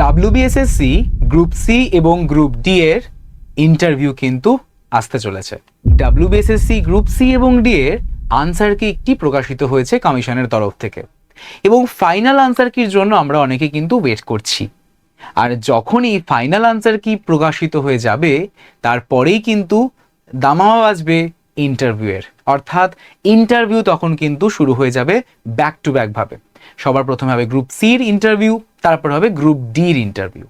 WBSSC group C এবং group D এর interview কিন্তু আসতে চলেছে। ডাব্লিউবিএসএসসি গ্রুপ সি এবং ডি এর আনসার কি একটি প্রকাশিত হয়েছে কমিশনের তরফ থেকে, এবং ফাইনাল আনসার কির জন্য আমরা অনেকে কিন্তু ওয়েট করছি। আর যখনই ফাইনাল আনসার কি প্রকাশিত হয়ে যাবে তারপরেই কিন্তু দামামা বাজবে ইন্টারভিউয়ের, অর্থাৎ ইন্টারভিউ তখন কিন্তু শুরু হয়ে যাবে ব্যাক টু ব্যাক ভাবে। সবার প্রথমে হবে গ্রুপ সির ইন্টারভিউ, তারপর হবে গ্রুপ ডির ইন্টারভিউ।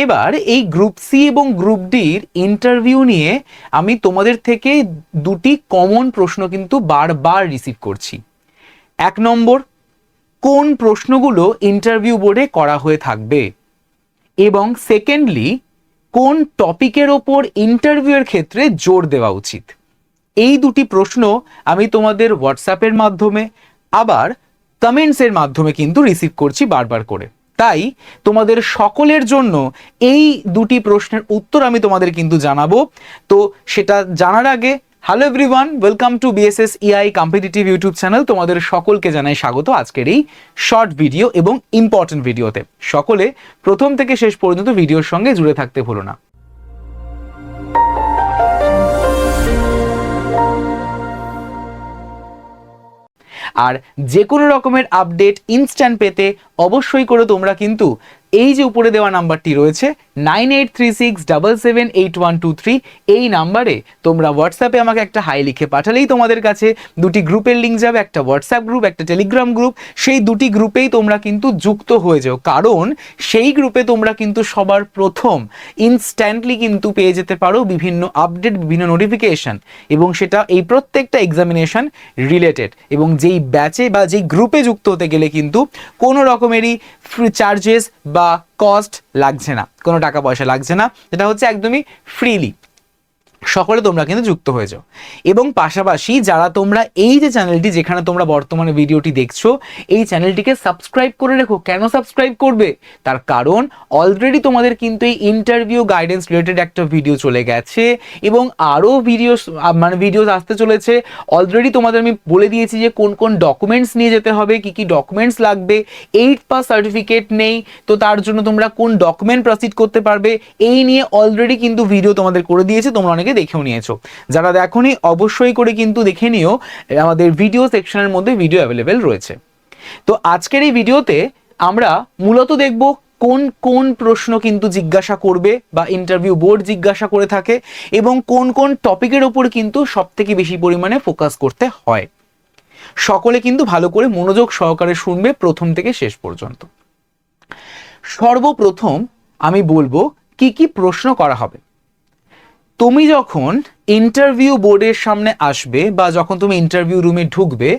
এবার এই গ্রুপ সি এবং গ্রুপ ডির ইন্টারভিউ নিয়ে আমি তোমাদের থেকে দুটি কমন প্রশ্ন কিন্তু বারবার রিসিভ করছি। 1 নম্বর, কোন প্রশ্নগুলো ইন্টারভিউ বোর্ডে করা হয়ে থাকবে, এবং সেকেন্ডলি কোন টপিকের ওপর ইন্টারভিউয়ের ক্ষেত্রে জোর দেওয়া উচিত। এই দুটি প্রশ্ন আমি তোমাদের হোয়াটসঅ্যাপের মাধ্যমে আবার কমেন্টসের মাধ্যমে কিন্তু রিসিভ করছি বারবার করে। তাই তোমাদের সকলের জন্য এই দুটি প্রশ্নের উত্তর আমি তোমাদের কিন্তু জানাবো। তো সেটা জানার আগে, hello everyone, welcome to BSS EI competitive YouTube channel. তোমাদের সকলকে জানাই স্বাগত আজকের এই শর্ট ভিডিও এবং ইম্পর্টেন্ট ভিডিওতে। সকলে প্রথম থেকে শেষ পর্যন্ত ভিডিওর সঙ্গে জুড়ে থাকতে ভুলো না। আর যে কোনো রকমের আপডেট ইনস্ট্যান্ট পেতে অবশ্যই করে তোমরা কিন্তু এই যে উপরে দেওয়া নাম্বারটি রয়েছে 9836778123, এই নাম্বারে তোমরা হোয়াটসঅ্যাপে আমাকে একটা হাই লিখে পাঠালেই তোমাদের কাছে দুটি গ্রুপের লিঙ্ক যাবে, একটা হোয়াটসঅ্যাপ গ্রুপ, একটা টেলিগ্রাম গ্রুপ। সেই দুটি গ্রুপেই তোমরা কিন্তু যুক্ত হয়ে যাও, কারণ সেই গ্রুপে তোমরা কিন্তু সবার প্রথম ইনস্ট্যান্টলি কিন্তু পেয়ে যেতে পারো বিভিন্ন আপডেট, বিভিন্ন নোটিফিকেশন, এবং সেটা এই প্রত্যেকটা এক্সামিনেশন রিলেটেড। এবং যেই ব্যাচে বা যেই গ্রুপে যুক্ত হতে গেলে কিন্তু কোনো রকমেরই চার্জেস বা কস্ট লাগছে না, কোনো টাকা পয়সা লাগছে না, এটা হচ্ছে একদমই ফ্রিলি। সকলে তোমরা কিন্তু যুক্ত হয়ে যাও। এবং পাশাপাশি যারা তোমরা এই যে চ্যানেলটি, যেখানে তোমরা বর্তমানে ভিডিওটি দেখছো, এই চ্যানেলটিকে সাবস্ক্রাইব করে রেখো। কেন সাবস্ক্রাইব করবে? তার কারণ অলরেডি তোমাদের কিন্তু এই ইন্টারভিউ গাইডেন্স রিলেটেড একটা ভিডিও চলে গেছে, এবং আরও ভিডিওস আসতে চলেছে। অলরেডি তোমাদের আমি বলে দিয়েছি যে কোন কোন ডকুমেন্টস নিয়ে যেতে হবে, কি কি ডকুমেন্টস লাগবে। 8 পাস সার্টিফিকেট নেই তো তার জন্য তোমরা কোন ডকুমেন্ট প্রসিড করতে পারবে, এই নিয়ে অলরেডি কিন্তু ভিডিও তোমাদের করে দিয়েছে, তোমরা অনেকে দেখেও নিয়েছো। যারা দেখোনি অবশ্যই করে কিন্তু দেখে নিও, আমাদের ভিডিও সেকশনের মধ্যে ভিডিও অ্যাভেলেবেল রয়েছে। তো আজকের এই ভিডিওতে আমরা মূলত দেখব কোন কোন প্রশ্ন কিন্তু জিজ্ঞাসা করবে বা ইন্টারভিউ বোর্ড জিজ্ঞাসা করে থাকে, এবং কোন কোন টপিকের ওপর কিন্তু সবথেকে বেশি পরিমাণে ফোকাস করতে হয়। সকলে কিন্তু ভালো করে মনোযোগ সহকারে শুনবে প্রথম থেকে শেষ পর্যন্ত। সর্বপ্রথম আমি বলবো কি কি প্রশ্ন করা হবে। তুমি যখন ইন্টারভিউ বোর্ডের সামনে আসবে বা যখন তুমি ইন্টারভিউ রুমে ঢুকবে,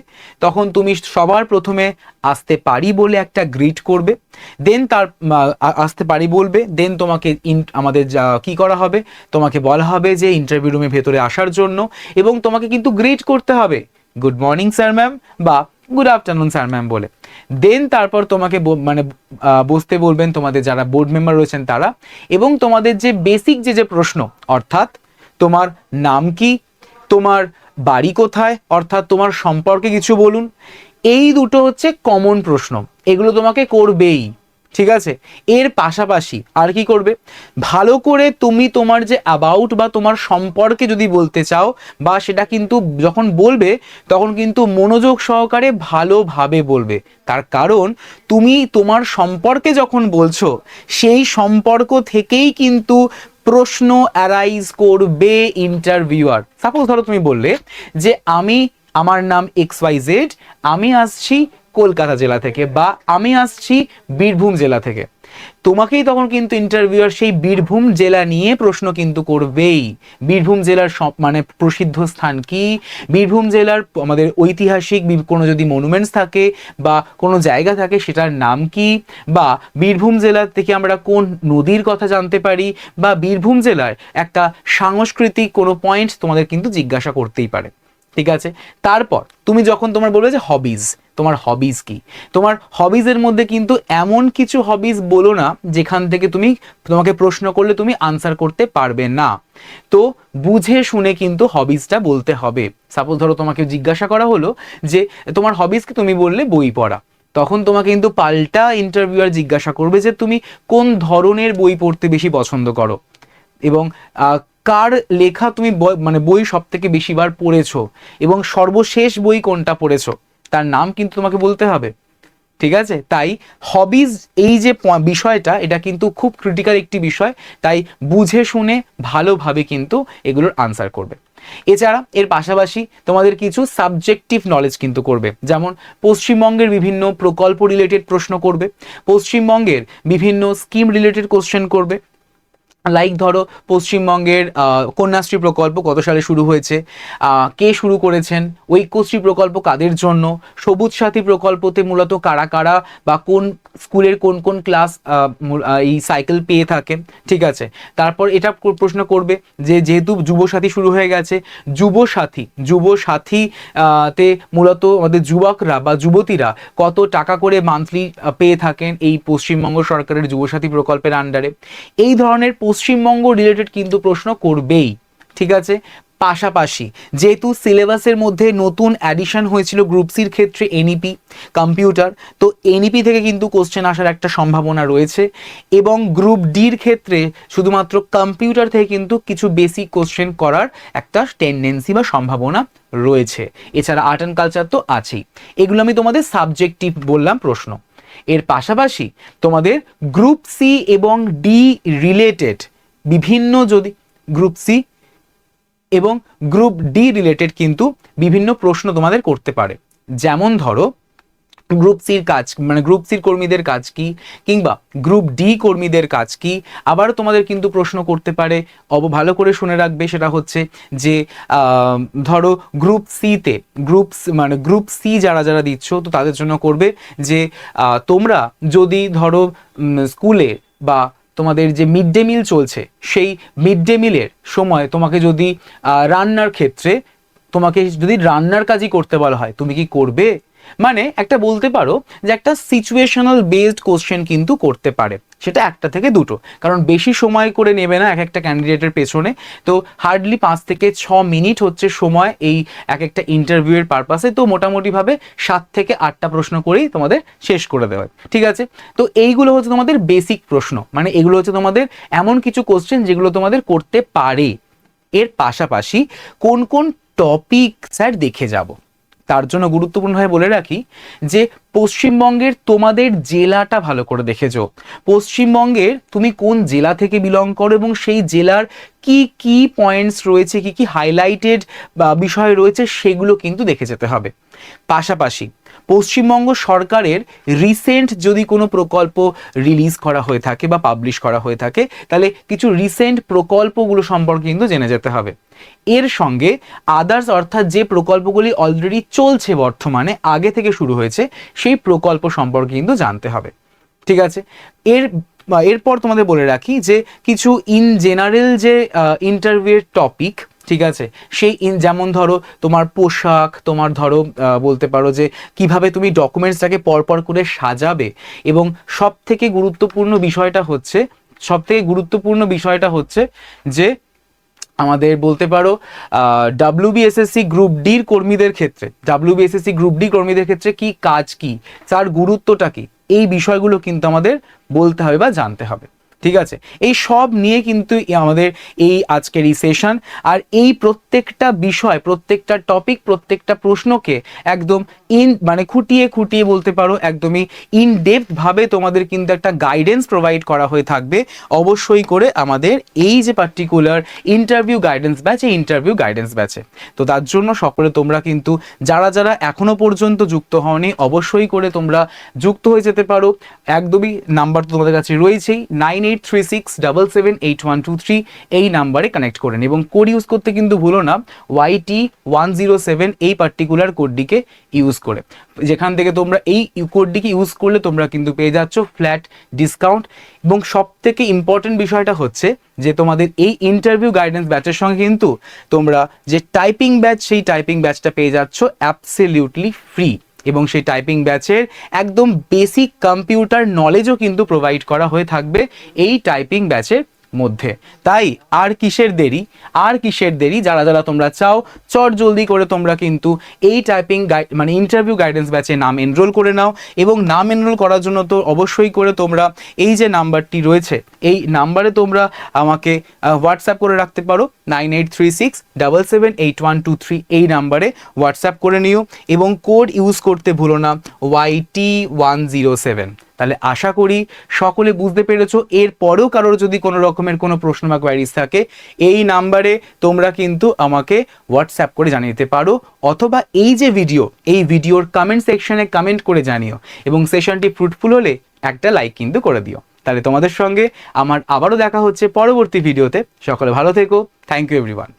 তখন তুমি সবার প্রথমে আসতে পারি বলে একটা গ্রিট করবে, দেন তার আসতে পারি বলবে, দেন তোমাকে আমাদের কি করা হবে, তোমাকে বলা হবে যে ইন্টারভিউ রুমে ভেতরে আসার জন্য, এবং তোমাকে কিন্তু গ্রিট করতে হবে গুড মর্নিং স্যার ম্যাম বা গুড আফটারনুন স্যার ম্যাম বলে। দেন তারপর তোমাকে বসতে বলবেন তোমাদের যারা বোর্ড মেম্বার রয়েছেন তারা, এবং তোমাদের যে বেসিক যে প্রশ্ন, অর্থাৎ তোমার নাম কি, তোমার বাড়ি কোথায়, অর্থাৎ তোমার সম্পর্কে কিছু বলুন, এই দুটো হচ্ছে কমন প্রশ্ন, এগুলো তোমাকে করবেই। ঠিক আছে, এর পাশাপাশি আর কি করবে, ভালো করে তুমি তোমার যে অ্যাবাউট বা তোমার সম্পর্কে যদি বলতে চাও, বা সেটা কিন্তু যখন বলবে তখন কিন্তু মনোযোগ সহকারে ভালোভাবে বলবে। তার কারণ তুমি তোমার সম্পর্কে যখন বলছো, সেই সম্পর্ক থেকেই কিন্তু প্রশ্ন অ্যারাইজ করবে ইন্টারভিউয়ার। সাপোজ ধরো তুমি বললে যে আমার নাম XYZ, আমি আসছি কলকাতা জেলা থেকে, বা আমি আসছি বীরভূম জেলা থেকে। তোমাকেই তখন কিন্তু ইন্টারভিউয়ার সেই বীরভূম জেলা নিয়ে প্রশ্ন কিন্তু করবেই। বীরভূম জেলার প্রসিদ্ধ স্থান কি, বীরভূম জেলার আমাদের ঐতিহাসিক কোনো যদি মনুমেন্টস থাকে বা কোনো জায়গা থাকে সেটার নাম কি, বা বীরভূম জেলা থেকে আমরা কোন নদীর কথা জানতে পারি, বা বীরভূম জেলার একটা সাংস্কৃতিক কোনো পয়েন্ট তোমাদের কিন্তু জিজ্ঞাসা করতেই পারে। ঠিক আছে, তারপর তুমি যখন তোমার বলবে যে হবিজ, তোমার হবিজ কি, তোমার হবিজের মধ্যে কিন্তু এমন কিছু হবিজ বলো না যেখান থেকে তোমাকে প্রশ্ন করলে তুমি আনসার করতে পারবে না। তো বুঝে শুনে কিন্তু হবিজটা বলতে হবে। সাপোজ ধরো তোমাকে জিজ্ঞাসা করা হলো যে তোমার হবিজ কি, তুমি বললে বই পড়া, তখন তোমাকে কিন্তু পাল্টা ইন্টারভিউয়ার জিজ্ঞাসা করবে যে তুমি কোন ধরনের বই পড়তে বেশি পছন্দ করো এবং কার লেখা তুমি মানে বই সব থেকে বেশিবার পড়েছো এবং সর্বশেষ বই কোনটা পড়েছো তার নাম কিন্তু তোমাকে বলতে হবে। ঠিক আছে, তাই হবিজ এই যে বিষয়টা, এটা কিন্তু খুব ক্রিটিক্যাল একটি বিষয়, তাই বুঝে শুনে ভালোভাবে কিন্তু এগুলোর আনসার করবে। এছাড়া এর পাশাপাশি তোমাদের কিছু সাবজেক্টিভ নলেজ কিন্তু করবে, যেমন পশ্চিমবঙ্গের বিভিন্ন প্রকল্প রিলেটেড প্রশ্ন করবে, পশ্চিমবঙ্গের বিভিন্ন স্কিম রিলেটেড কোশ্চেন করবে। লাইক ধরো পশ্চিমবঙ্গের কন্যাশ্রী প্রকল্প কত সালে শুরু হয়েছে, কে শুরু করেছেন, ঐক্যশ্রী প্রকল্প কাদের জন্য, সবুজ সাথী প্রকল্পতে মূলত কারা কারা বা কোন স্কুলের কোন কোন ক্লাস এই সাইকেল পেয়ে থাকে। ঠিক আছে, তারপর এটা প্রশ্ন করবে যে যেহেতু যুবসাথী শুরু হয়ে গেছে, যুবসাথী তে মূলত আমাদের যুবকরা বা যুবতীরা কত টাকা করে মান্থলি পেয়ে থাকেন এই পশ্চিমবঙ্গ সরকারের যুবসাথী প্রকল্পের আন্ডারে। এই ধরনের পশ্চিমবঙ্গ রিলেটেড কিন্তু প্রশ্ন করবেই। ঠিক আছে, পাশাপাশি যেহেতু সিলেবাসের মধ্যে নতুন অ্যাডিশন হয়েছিল গ্রুপ সির ক্ষেত্রে এনইপি কম্পিউটার, তো এনইপি থেকে কিন্তু কোশ্চেন আসার একটা সম্ভাবনা রয়েছে এবং গ্রুপ ডির ক্ষেত্রে শুধুমাত্র কম্পিউটার থেকে কিন্তু কিছু বেসিক কোশ্চেন করার একটা টেন্ডেন্সি বা সম্ভাবনা রয়েছে। এছাড়া আর্ট অ্যান্ড কালচার তো আছেই। এগুলো আমি তোমাদের সাবজেক্টিভ বললাম প্রশ্ন। এর পাশাপাশি তোমাদের গ্রুপ সি এবং ডি রিলেটেড বিভিন্ন, যদি গ্রুপ সি এবং গ্রুপ ডি রিলেটেড কিন্তু বিভিন্ন প্রশ্ন তোমাদের করতে পারে। যেমন ধরো গ্রুপ সির কাজ মানে গ্রুপ সির কর্মীদের কাজ কি, কিংবা গ্রুপ ডি কর্মীদের কাজ কি। আবার তোমাদের কিন্তু প্রশ্ন করতে পারে, ভালো করে শুনে রাখবে, সেটা হচ্ছে যে ধরো গ্রুপ সিতে গ্রুপ সি যারা যারা দিচ্ছ, তো তাদের জন্য করবে যে তোমরা যদি ধরো স্কুলে বা তোমাদের যে মিড ডে মিল চলছে, সেই মিড ডে মিলের সময় তোমাকে যদি রান্নার ক্ষেত্রে তোমাকে যদি রান্নার কাজই করতে বলা হয়, তুমি কি করবে? মানে একটা বলতে পারো যে একটা সিচুয়েশনাল বেসড কোশ্চেন কিন্তু করতে পারে, সেটা একটা থেকে দুটো, কারণ বেশি সময় করে নেবে না এক একটা ক্যান্ডিডেটের পেছনে। তো হার্ডলি 5 থেকে 6 মিনিট হচ্ছে সময় এই এক একটা ইন্টারভিউয়ের পারপাসে। তো মোটামুটিভাবে 7 থেকে 8টা প্রশ্ন করেই তোমাদের শেষ করে দেওয়া। ঠিক আছে, তো এইগুলো হচ্ছে তোমাদের বেসিক প্রশ্ন, মানে এগুলো হচ্ছে তোমাদের এমন কিছু কোশ্চেন যেগুলো তোমাদের করতে পারে। এর পাশাপাশি কোন কোন টপিক স্যার দেখে যাব, তার জন্য গুরুত্বপূর্ণভাবে বলে রাখি যে পশ্চিমবঙ্গের তোমাদের জেলাটা ভালো করে দেখেছো, পশ্চিমবঙ্গের তুমি কোন জেলা থেকে বিলং করো এবং সেই জেলার কি কি পয়েন্টস রয়েছে, কি কি হাইলাইটেড বিষয় রয়েছে, সেগুলো কিন্তু দেখে যেতে হবে। পাশাপাশি পশ্চিমবঙ্গ সরকারের রিসেন্ট যদি কোনো প্রকল্প রিলিজ করা হয়ে থাকে বা পাবলিশ করা হয়ে থাকে, তাহলে কিছু রিসেন্ট প্রকল্পগুলো সম্পর্কে কিন্তু জেনে যেতে হবে। এর সঙ্গে আদার্স, অর্থাৎ যে প্রকল্পগুলি অলরেডি চলছে বর্তমানে, আগে থেকে শুরু হয়েছে, সেই প্রকল্প সম্পর্কে কিন্তু জানতে হবে। ঠিক আছে, এরপর তোমাদের বলে রাখি যে কিছু ইন জেনারেল যে ইন্টারভিউয়ের টপিক, ঠিক আছে, সেই যেমন ধরো তোমার পোশাক, তোমার ধরো বলতে পারো যে কিভাবে তুমি ডকুমেন্টসটাকে পরপর করে সাজাবে, এবং সব থেকে গুরুত্বপূর্ণ বিষয়টা হচ্ছে যে আমাদের বলতে পারো ডাব্লিউবিএসএসসি গ্রুপ ডির কর্মীদের ক্ষেত্রে কি কাজ, কি তার গুরুত্বটা কি, এই বিষয়গুলো কিন্তু আমাদের বলতে হবে বা জানতে হবে। ঠিক আছে, এই সব নিয়ে কিন্তু আমাদের এই আজকের এই সেশন। আর এই প্রত্যেকটা বিষয়, প্রত্যেকটা টপিক, প্রত্যেকটা প্রশ্নকে একদম খুঁটিয়ে বলতে পারো একদমই ইন ডেপথ ভাবে তোমাদের কিন্তু একটা গাইডেন্স প্রোভাইড করা হয়ে থাকবে অবশ্যই করে আমাদের এই যে পার্টিকুলার ইন্টারভিউ গাইডেন্স ব্যাচ, এই ইন্টারভিউ গাইডেন্স ব্যাচে। তো তার জন্য সকলে তোমরা কিন্তু যারা যারা এখনো পর্যন্ত যুক্ত হওনি, অবশ্যই করে তোমরা যুক্ত হয়ে যেতে পারো। একদমই নাম্বার তো তোমাদের কাছে রয়েছেই, 9836778123 এই নাম্বারে কানেক্ট করেন এবং কোড ইউজ করতে কিন্তু ভুলো না, YT107 এই পার্টিকুলার কোডটিকে ইউজ করে, যেখান থেকে তোমরা এই কোডটিকে ইউজ করলে তোমরা কিন্তু পেয়ে যাচ্ছ ফ্ল্যাট ডিসকাউন্ট। এবং সব থেকে ইম্পর্টেন্ট বিষয়টা হচ্ছে যে তোমাদের এই ইন্টারভিউ গাইডেন্স ব্যাচের সঙ্গে কিন্তু তোমরা যে টাইপিং ব্যাচ, সেই টাইপিং ব্যাচটা পেয়ে যাচ্ছ অ্যাবসলিউটলি ফ্রি, এবং সেই টাইপিং ব্যাচের একদম বেসিক কম্পিউটার নলেজও কিন্তু প্রোভাইড করা হয়ে থাকবে এই টাইপিং ব্যাচের মধ্যে। তাই আর কিসের দেরি, যারা যারা তোমরা চাও চট জলদি করে তোমরা কিন্তু এই টাইপিং মানে ইন্টারভিউ গাইডেন্স ব্যাচে নাম এনরোল করে নাও। এবং নাম এনরোল করার জন্য তো অবশ্যই করে তোমরা এই যে নাম্বারটি রয়েছে এই নাম্বারে তোমরা আমাকে হোয়াটসঅ্যাপ করে রাখতে পারো, 9836778123 এই নাম্বারে হোয়াটসঅ্যাপ করে নিও এবং কোড ইউজ করতে ভুলো না YT107। তাহলে আশা করি সকলে বুঝতে পেরেছো। এর পরেও কারোর যদি কোনো রকমের কোনো প্রশ্ন বা কোয়ারিজ থাকে এই নাম্বারে তোমরা কিন্তু আমাকে হোয়াটসঅ্যাপ করে জানিয়ে দিতে পারো, অথবা এই যে এই ভিডিওর কমেন্ট সেকশনে কমেন্ট করে জানিও এবং সেশনটি ফ্রুটফুল হলে একটা লাইক কিন্তু করে দিও। তাহলে তোমাদের সঙ্গে আমার আবারও দেখা হচ্ছে পরবর্তী ভিডিওতে। সকলে ভালো থেকো। Thank you everyone.